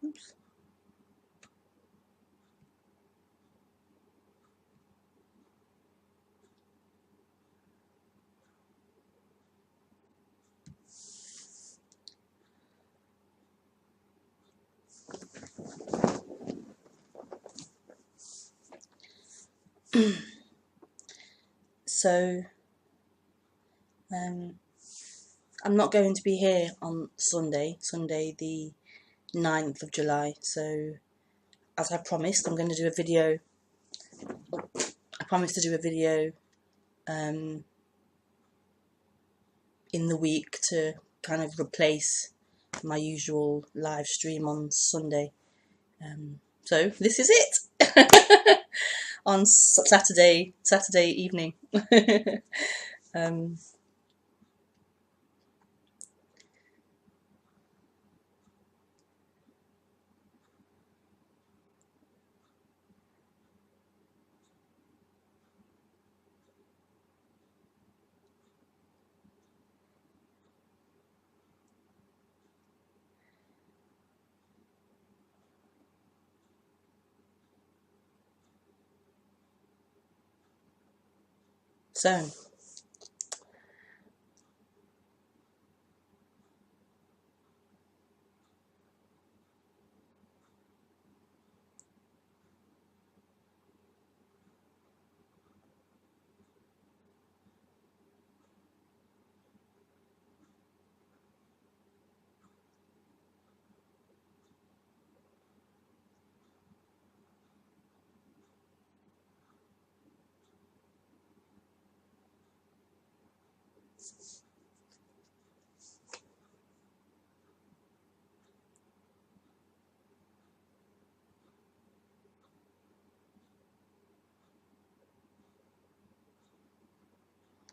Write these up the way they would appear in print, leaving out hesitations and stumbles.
Oops. So, I'm not going to be here on Sunday the 9th of July, so as I promised, I'm going to do a video. I promised to do a video in the week to kind of replace my usual live stream on Sunday. So this is it on Saturday evening.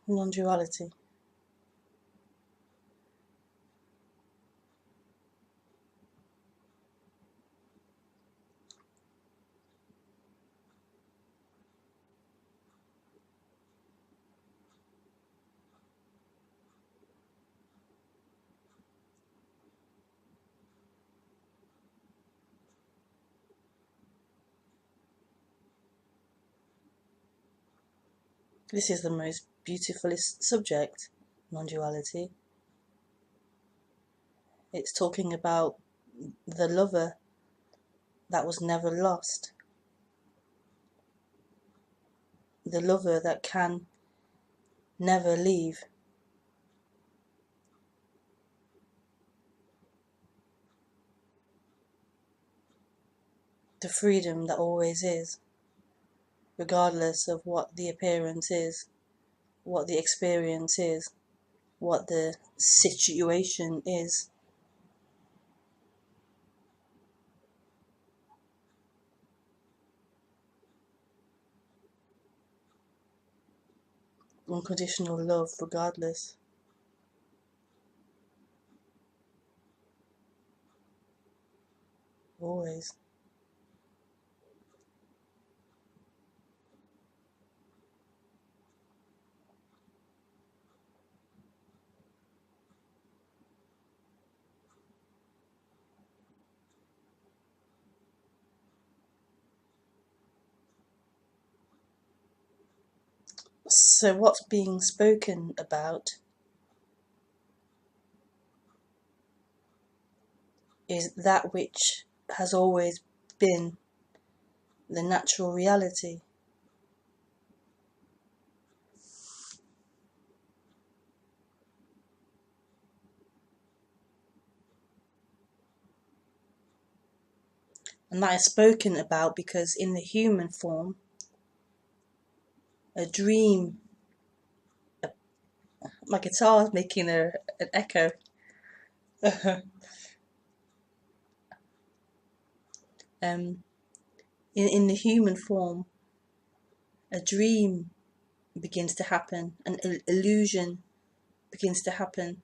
Non-duality. This is the most beautifulest subject, non-duality. It's talking about the lover that was never lost, the lover that can never leave, the freedom that always is, regardless of what the appearance is, what the experience is, what the situation is. Unconditional love regardless. Always. So what's being spoken about is that which has always been the natural reality. And that is spoken about because in the human form, a dream, my guitar is making an echo. In the human form, a dream begins to happen, an illusion begins to happen,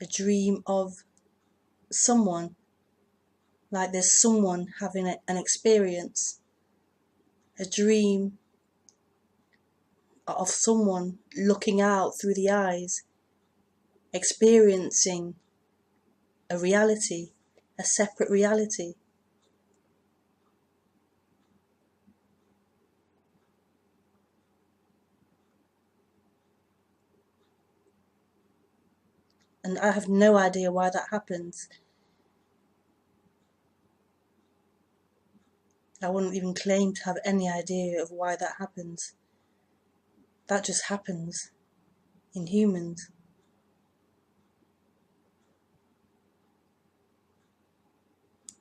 a dream of someone, like there's someone having an experience, a dream of someone looking out through the eyes, experiencing a reality, a separate reality. And I have no idea why that happens. I wouldn't even claim to have any idea of why that happens. That just happens in humans.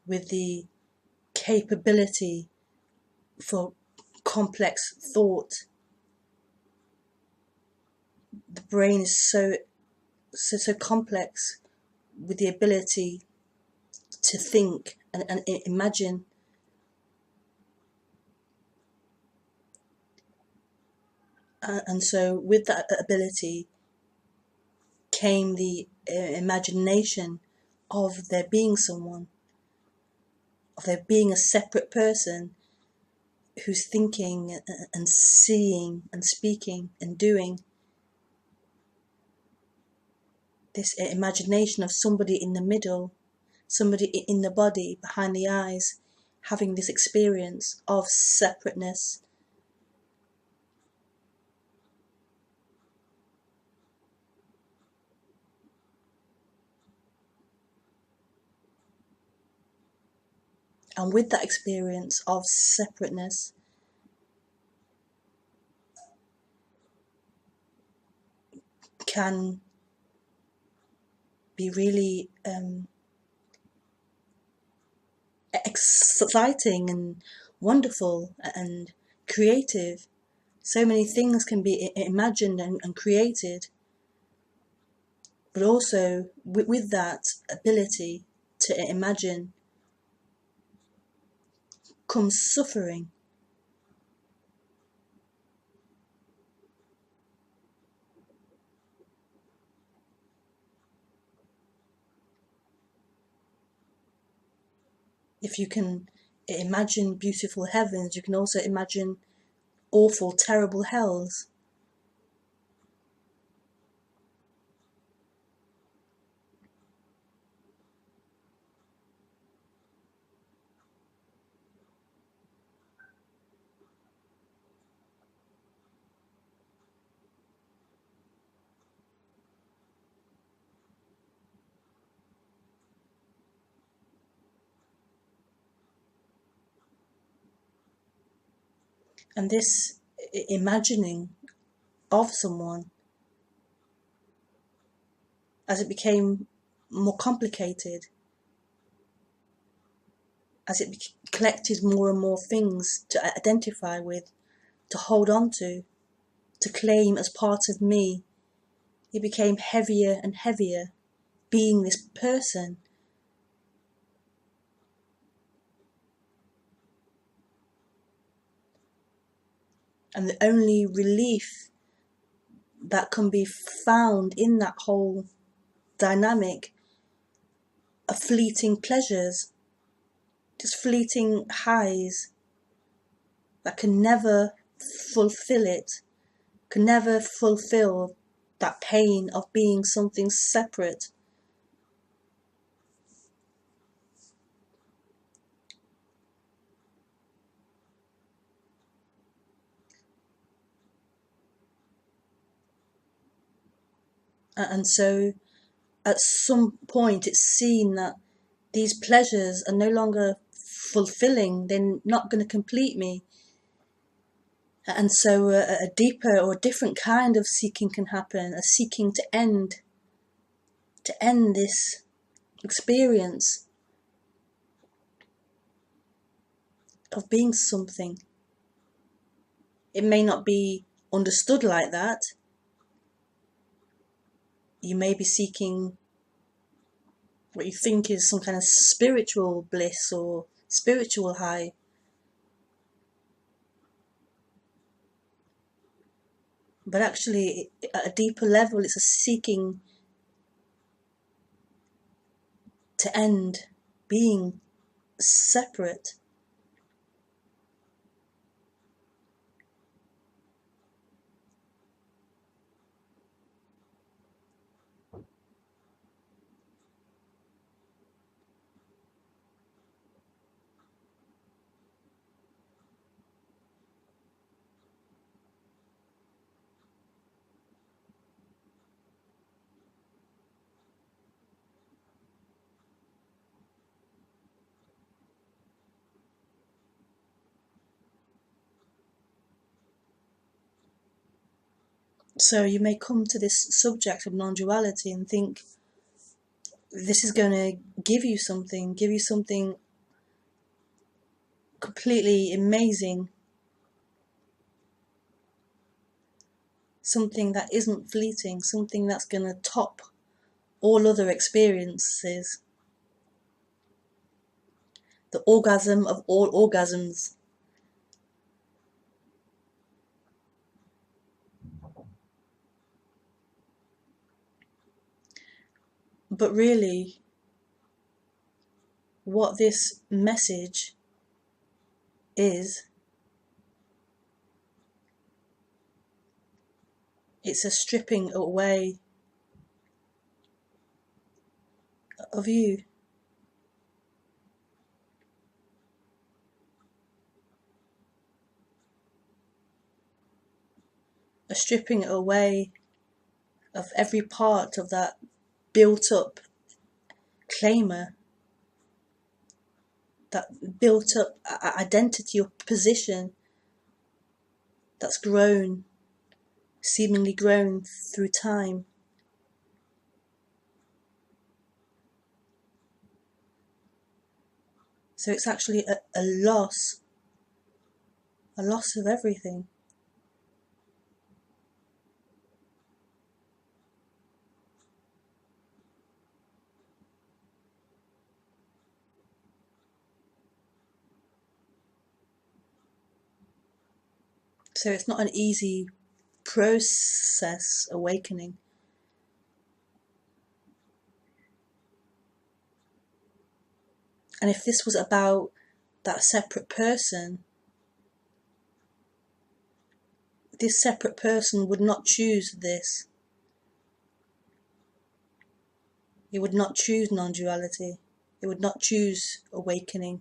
With the capability for complex thought. The brain is so complex, with the ability to think and imagine. And so with that ability came the imagination of there being someone, of there being a separate person who's thinking and seeing and speaking and doing. This imagination of somebody in the middle, somebody in the body, behind the eyes, having this experience of separateness. And with that experience of separateness, can be really exciting and wonderful and creative. So many things can be imagined and created, but also with that ability to imagine comes suffering. If you can imagine beautiful heavens, you can also imagine awful, terrible hells. And this imagining of someone, as it became more complicated, as it collected more and more things to identify with, to hold on to claim as part of me, it became heavier and heavier, being this person. And the only relief that can be found in that whole dynamic are fleeting pleasures, just fleeting highs that can never fulfill it, can never fulfill that pain of being something separate. And so at some point it's seen that these pleasures are no longer fulfilling, they're not going to complete me. And so a deeper or a different kind of seeking can happen, a seeking to end this experience of being something. It may not be understood like that. You may be seeking what you think is some kind of spiritual bliss or spiritual high. But actually, at a deeper level, it's a seeking to end being separate. So you may come to this subject of non-duality and think this is going to give you something completely amazing, something that isn't fleeting, something that's going to top all other experiences, the orgasm of all orgasms. But really, what this message is, it's a stripping away of you. A stripping away of every part of that built up claimer, that built up identity or position that's grown, seemingly grown through time. So it's actually a loss of everything. So it's not an easy process, awakening. And if this was about that separate person, this separate person would not choose this. It would not choose non-duality. It would not choose awakening.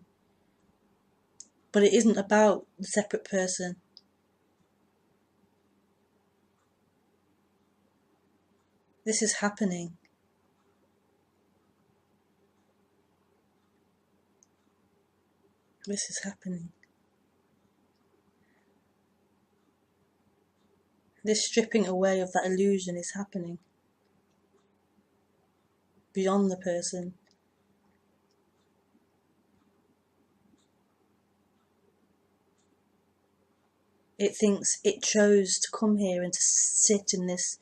But it isn't about the separate person. This is happening. This is happening. This stripping away of that illusion is happening. Beyond the person. It thinks it chose to come here and to sit in this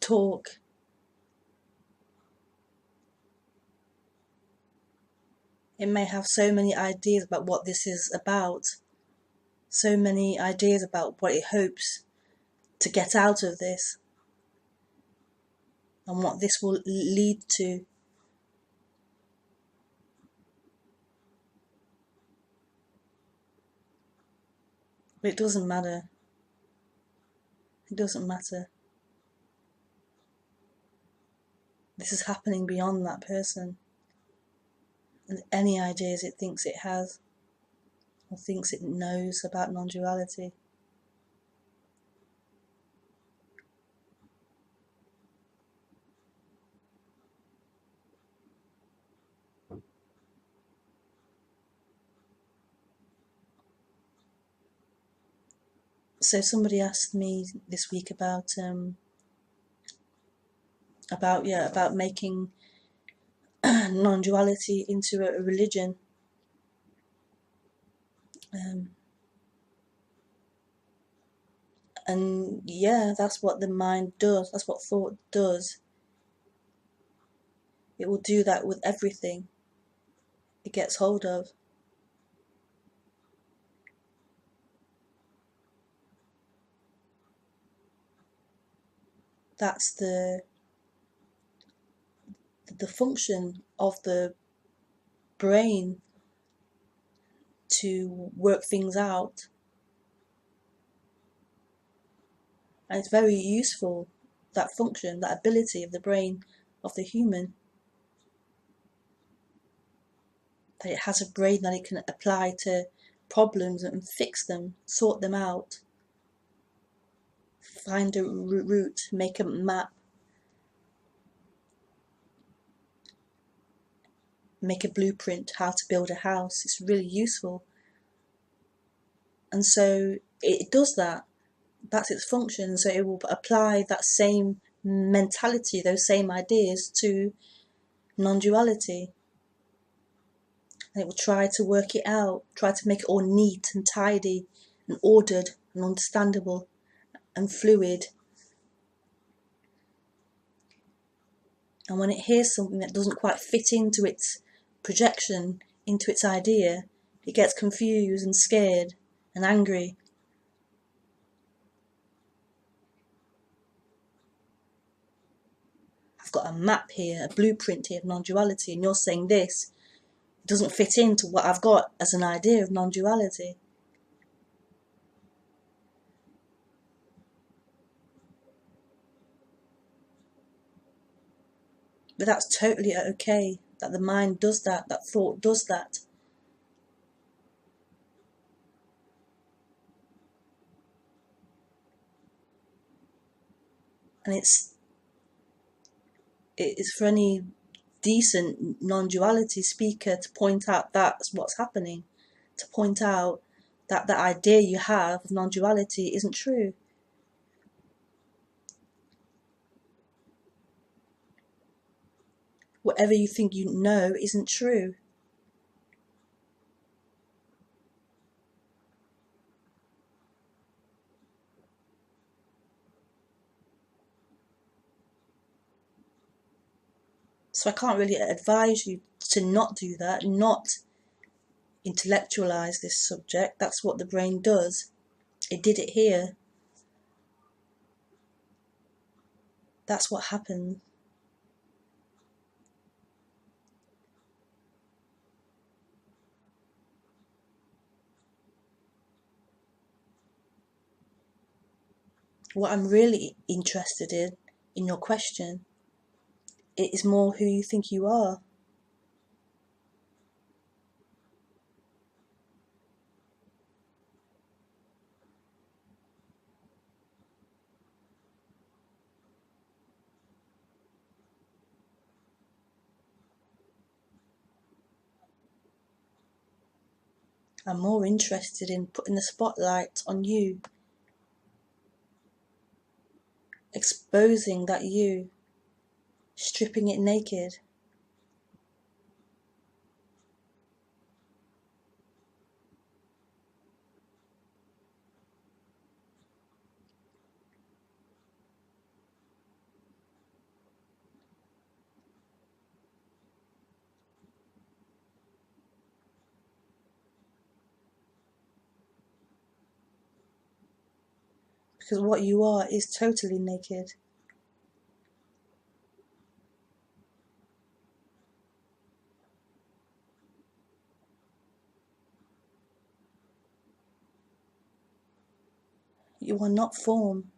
talk. It may have so many ideas about what this is about, so many ideas about what it hopes to get out of this, and what this will lead to. But it doesn't matter. It doesn't matter. This is happening beyond that person and any ideas it thinks it has or thinks it knows about non-duality. So somebody asked me this week about making non-duality into a religion. And yeah, that's what the mind does. That's what thought does. It will do that with everything it gets hold of. That's the function of the brain, to work things out. And it's very useful, that function, that ability of the brain of the human, that it has a brain that it can apply to problems and fix them, sort them out, find a route, make a map, make a blueprint, how to build a house. It's really useful. And so it does that. That's its function. So it will apply that same mentality, those same ideas to non-duality. And it will try to work it out, try to make it all neat and tidy and ordered and understandable and fluid. And when it hears something that doesn't quite fit into its projection, into its idea, it gets confused and scared and angry. I've got a map here, a blueprint here of non-duality, and you're saying this doesn't fit into what I've got as an idea of non-duality. But that's totally okay, that the mind does that, that thought does that. And it's for any decent non-duality speaker to point out that's what's happening, to point out that the idea you have of non-duality isn't true. Whatever you think you know isn't true. So I can't really advise you to not do that, not intellectualize this subject. That's what the brain does. It did it here. That's what happened. What I'm really interested in your question, it is more who you think you are. I'm more interested in putting the spotlight on you, exposing that you, stripping it naked. Because what you are is totally naked. You are not form.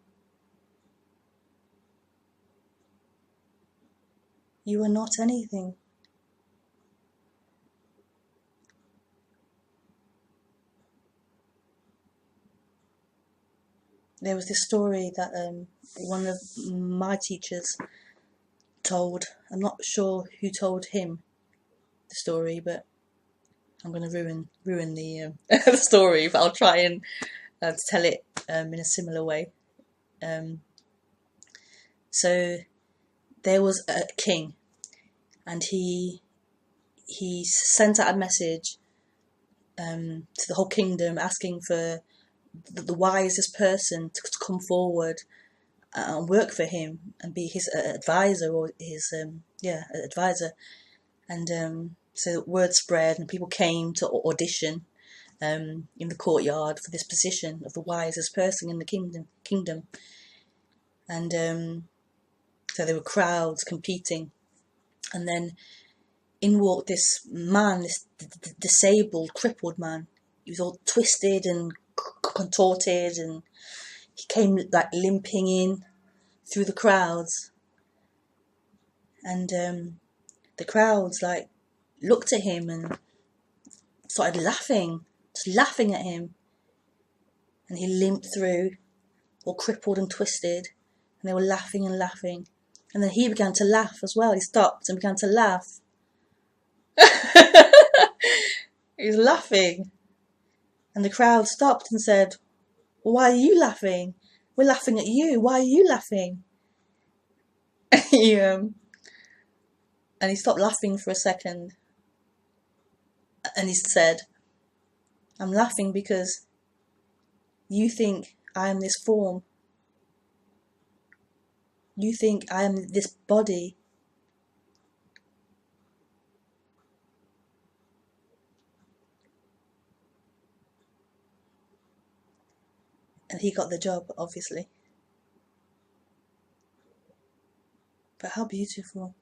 You are not anything. There was this story that one of my teachers told. I'm not sure who told him the story, but I'm going to ruin the the story. But I'll try and tell it in a similar way. So there was a king, and he sent out a message to the whole kingdom asking for the wisest person to come forward and work for him and be his advisor, or his advisor. And so word spread, and people came to audition in the courtyard for this position of the wisest person in the kingdom. And so there were crowds competing, and then in walked this man, this disabled, crippled man. He was all twisted and contorted, and he came like limping in through the crowds. And the crowds like looked at him and started laughing, just laughing at him. And he limped through, all crippled and twisted, and they were laughing and laughing. And then he began to laugh as well. He stopped and began to laugh. He was laughing. And the crowd stopped and said, "Why are you laughing?" We're laughing at you. Why are you laughing? And he stopped laughing for a second. And he said, I'm laughing because you think I am this form. You think I am this body. And he got the job, obviously. But how beautiful.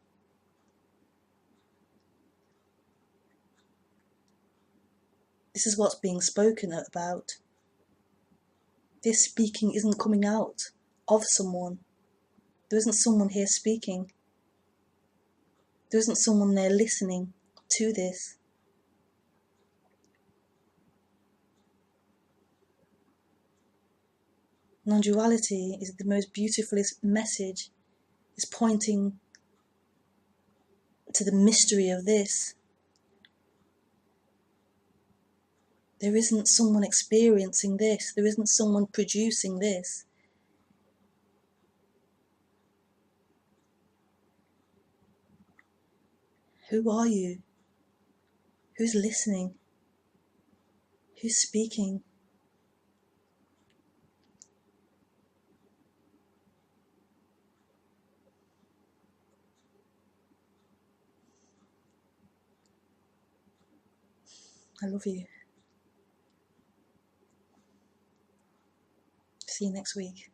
This is what's being spoken about. This speaking isn't coming out of someone. There isn't someone here speaking. There isn't someone there listening to this. Non-duality is the most beautifulest message. It's pointing to the mystery of this. There isn't someone experiencing this. There isn't someone producing this. Who are you? Who's listening? Who's speaking? I love you. See you next week.